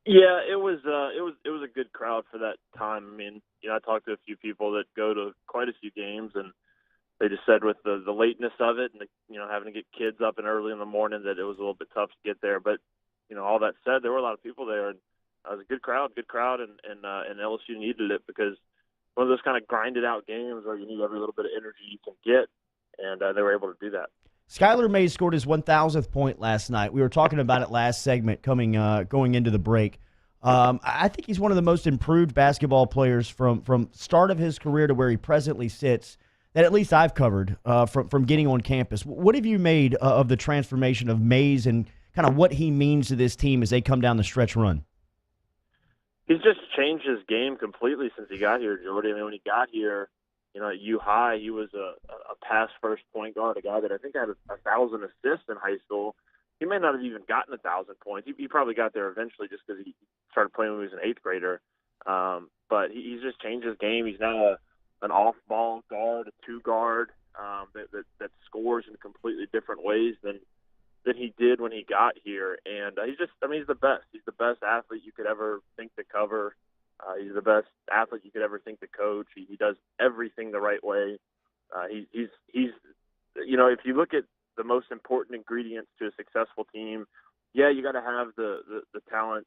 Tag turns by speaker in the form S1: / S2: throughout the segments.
S1: Yeah, it was a good crowd for that time. I mean, I talked to a few people that go to quite a few games, and they just said with the lateness of it, and having to get kids up and early in the morning, that it was a little bit tough to get there. But all that said, there were a lot of people there, and it was a good crowd, and LSU needed it because one of those kind of grinded out games where you need every little bit of energy you can get, and they were able to do that.
S2: Skylar Mays scored his 1,000th point last night. We were talking about it last segment going into the break. I think he's one of the most improved basketball players from start of his career to where he presently sits that at least I've covered from getting on campus. What have you made of the transformation of Mays and kind of what he means to this team as they come down the stretch run?
S1: He's just changed his game completely since he got here, Jordy. I mean, when he got here, at U High, he was a pass-first point guard, a guy that I think had 1,000 assists in high school. He may not have even gotten 1,000 points. He probably got there eventually just because he started playing when he was an eighth grader. But he's just changed his game. He's now an off-ball guard, a two-guard that scores in completely different ways than he did when he got here. And he's the best. He's the best athlete you could ever think to cover. He's the best athlete you could ever think to coach. He does everything the right way. He's if you look at the most important ingredients to a successful team, yeah, you got to have the talent,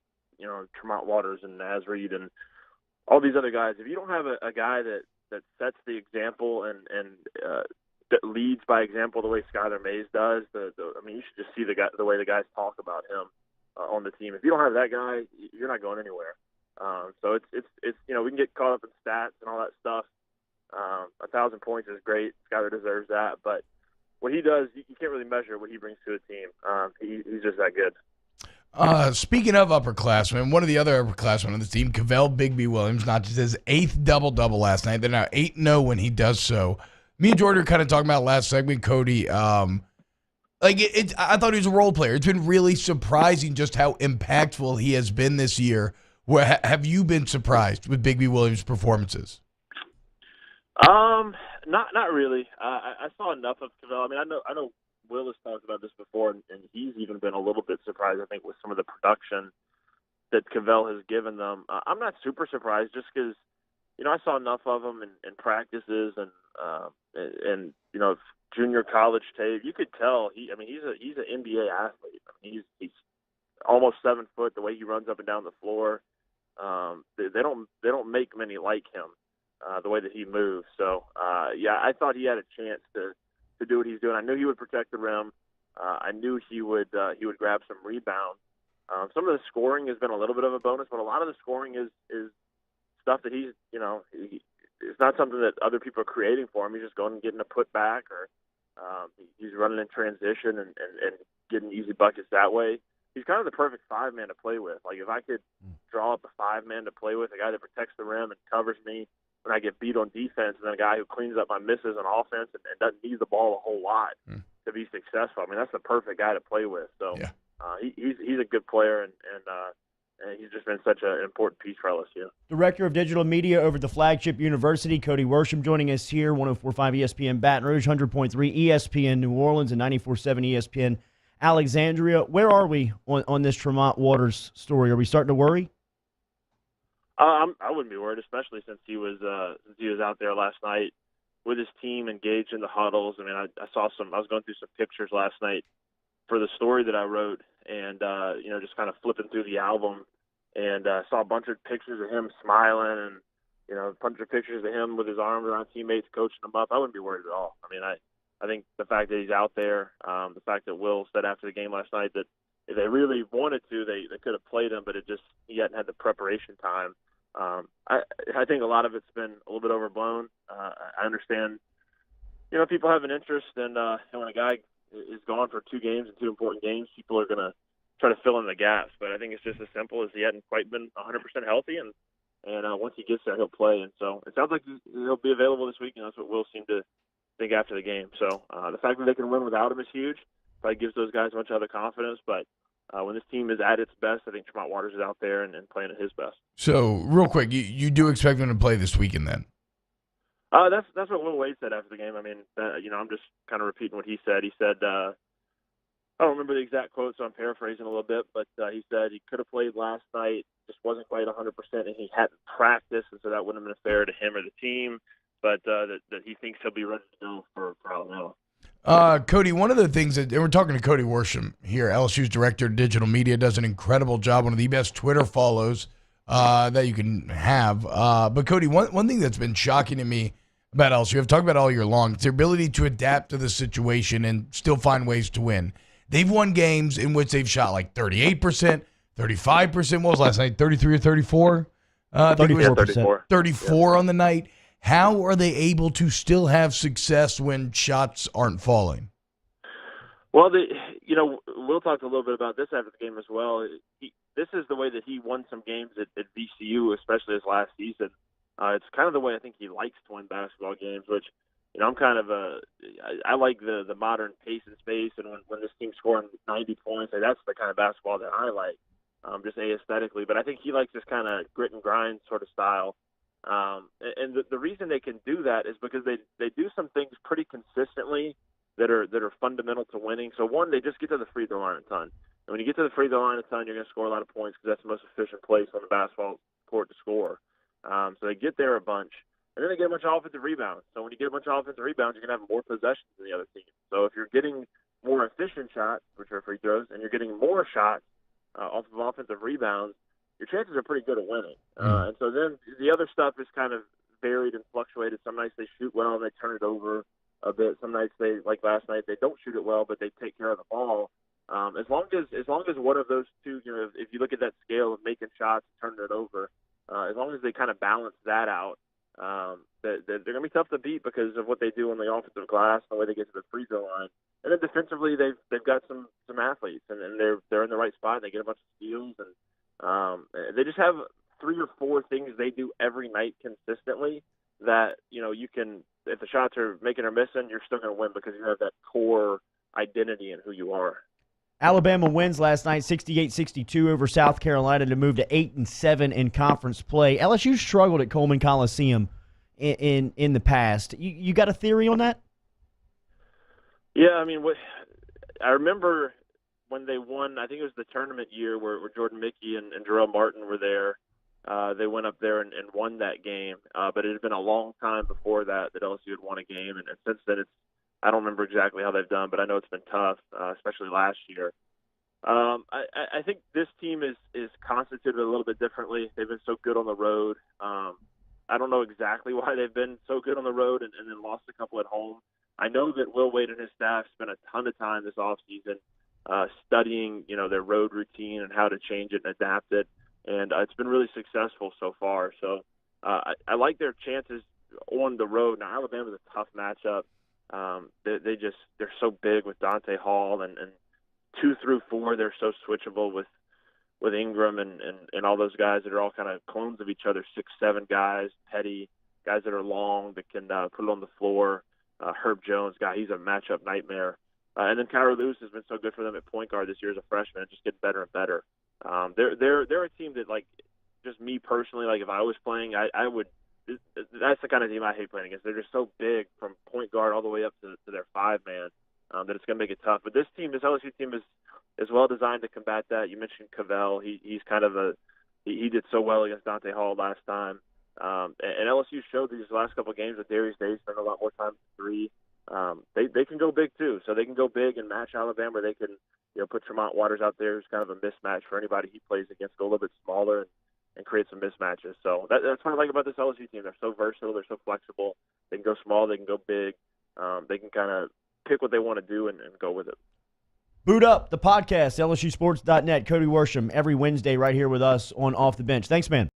S1: Tremont Waters and Naz Reid and all these other guys. If you don't have a guy that sets the example and that leads by example the way Skylar Mays does, you should just see the way the guys talk about him on the team. If you don't have that guy, you're not going anywhere. So it's we can get caught up in stats and all that stuff. 1,000 points is great. Skylar deserves that, but what he does, you can't really measure what he brings to a team. He's just that good.
S3: Speaking of upperclassmen, one of the other upperclassmen on the team, Bigby Williams, notched his 8th double-double last night. They're now 8-0 when he does so. Me and Jordan are kind of talking about last segment, Cody. I thought he was a role player. It's been really surprising just how impactful he has been this year. Have you been surprised with Bigby Williams' performances?
S1: Not really. I saw enough of Cavell. I mean, I know Will has talked about this before, and he's even been a little bit surprised, I think, with some of the production that Cavell has given them. I'm not super surprised just because, I saw enough of him in practices and junior college tape. You could tell he's an NBA athlete. I mean, he's almost 7 foot. The way he runs up and down the floor, they don't make many like him. The way that he moves. So, I thought he had a chance to do what he's doing. I knew he would protect the rim. I knew he would grab some rebounds. Some of the scoring has been a little bit of a bonus, but a lot of the scoring is stuff that it's not something that other people are creating for him. He's just going and getting a putback, or he's running in transition and getting easy buckets that way. He's kind of the perfect 5-man to play with. Like, if I could draw up a 5-man to play with, a guy that protects the rim and covers me when I get beat on defense, and then a guy who cleans up my misses on offense and doesn't need the ball a whole lot to be successful. I mean, that's the perfect guy to play with. So
S3: yeah.
S1: He's a good player, and he's just been such an important piece for LSU.
S2: Director of Digital Media over at the flagship university, Cody Worsham, joining us here, 104.5 ESPN Baton Rouge, 100.3 ESPN New Orleans, and 94.7 ESPN Alexandria. Where are we on this Tremont Waters story? Are we starting to worry?
S1: I wouldn't be worried, especially since he was out there last night with his team engaged in the huddles. I mean, I was going through some pictures last night for the story that I wrote, and just kind of flipping through the album, and saw a bunch of pictures of him smiling, and a bunch of pictures of him with his arms around teammates coaching them up. I wouldn't be worried at all. I mean, I think the fact that he's out there, the fact that Will said after the game last night that if they really wanted to, they could have played him, but he hadn't had the preparation time. I think a lot of it's been a little bit overblown. I understand, people have an interest, and when a guy is gone for 2 games and 2 important games, people are going to try to fill in the gaps. But I think it's just as simple as he hadn't quite been 100% healthy, and once he gets there, he'll play. And so it sounds like he'll be available this week, and that's what Will seemed to think after the game. So the fact that they can win without him is huge. Probably gives those guys much other confidence, but when this team is at its best, I think Tremont Waters is out there and playing at his best.
S3: So, real quick, you do expect him to play this weekend then?
S1: That's what Will Wade said after the game. I mean, I'm just kind of repeating what he said. He said, I don't remember the exact quote, so I'm paraphrasing a little bit, but he said he could have played last night, just wasn't quite 100%, and he hadn't practiced, and so that wouldn't have been fair to him or the team, but that he thinks he'll be ready to go for Alabama.
S3: Cody, one of the things that, and we're talking to Cody Worsham here, LSU's director of digital media, does an incredible job, one of the best Twitter follows that you can have. But Cody, one thing that's been shocking to me about LSU, I've talked about it all year long, it's their ability to adapt to the situation and still find ways to win. They've won games in which they've shot like 38%, 35%. What was last night, 33 or 34?
S2: 34%.
S3: 34 on the night. How are they able to still have success when shots aren't falling?
S1: Well, we'll talk a little bit about this after the game as well. This is the way that he won some games at VCU, especially his last season. It's kind of the way I think he likes to win basketball games, which, I'm kind of I like the modern pace and space, and when this team's scoring 90 points, that's the kind of basketball that I like, just aesthetically. But I think he likes this kind of grit and grind sort of style. And the reason they can do that is because they do some things pretty consistently that are fundamental to winning. So one, they just get to the free throw line a ton. And when you get to the free throw line a ton, you're going to score a lot of points because that's the most efficient place on the basketball court to score. So they get there a bunch. And then they get a bunch of offensive rebounds. So when you get a bunch of offensive rebounds, you're going to have more possessions than the other team. So if you're getting more efficient shots, which are free throws, and you're getting more shots off of offensive rebounds, your chances are pretty good at winning. And so then the other stuff is kind of varied and fluctuated. Some nights they shoot well and they turn it over a bit. Some nights like last night, they don't shoot it well, but they take care of the ball. As long as one of those two, if you look at that scale of making shots and turning it over, as long as they kind of balance that out, they're going to be tough to beat because of what they do on the offensive glass and the way they get to the free throw line. And then defensively, they've got some athletes and they're in the right spot. And they get a bunch of steals and they just have 3 or 4 things they do every night consistently that, you can, if the shots are making or missing, you're still going to win because you have that core identity in who you are.
S2: Alabama wins last night 68-62 over South Carolina to move to 8-7 in conference play. LSU struggled at Coleman Coliseum in the past. You got a theory on that?
S1: Yeah, I remember when they won, I think it was the tournament year where Jordan Mickey and Jarrell Martin were there. They went up there and won that game. But it had been a long time before that LSU had won a game. And since then, I don't remember exactly how they've done, but I know it's been tough, especially last year. I think this team is constituted a little bit differently. They've been so good on the road. I don't know exactly why they've been so good on the road and then lost a couple at home. I know that Will Wade and his staff spent a ton of time this offseason studying, their road routine and how to change it and adapt it. And it's been really successful so far. So I like their chances on the road. Now, Alabama's a tough matchup. They're so big with Dante Hall and 2 through 4. They're so switchable with Ingram and all those guys that are all kind of clones of each other. 6'7" guys, petty guys that are long that can put it on the floor. Herb Jones, he's a matchup nightmare. And then Kyra Lewis has been so good for them at point guard this year as a freshman, just getting better and better. They're a team that, like, just me personally, like if I was playing, I would. That's the kind of team I hate playing against. They're just so big from point guard all the way up to their 5-man that it's going to make it tough. But this LSU team is well designed to combat that. You mentioned Cavell. He's kind of he did so well against Dante Hall last time. And LSU showed these last couple of games with Darius Day spent a lot more time at 3. They can go big too. So they can go big and match Alabama. Or they can put Tremont Waters out there who's kind of a mismatch for anybody he plays against, go a little bit smaller and create some mismatches. So that's what I like about this LSU team. They're so versatile. They're so flexible. They can go small. They can go big. They can kind of pick what they want to do and go with it.
S2: Boot Up, the podcast, LSUsports.net. Cody Worsham every Wednesday right here with us on Off the Bench. Thanks, man.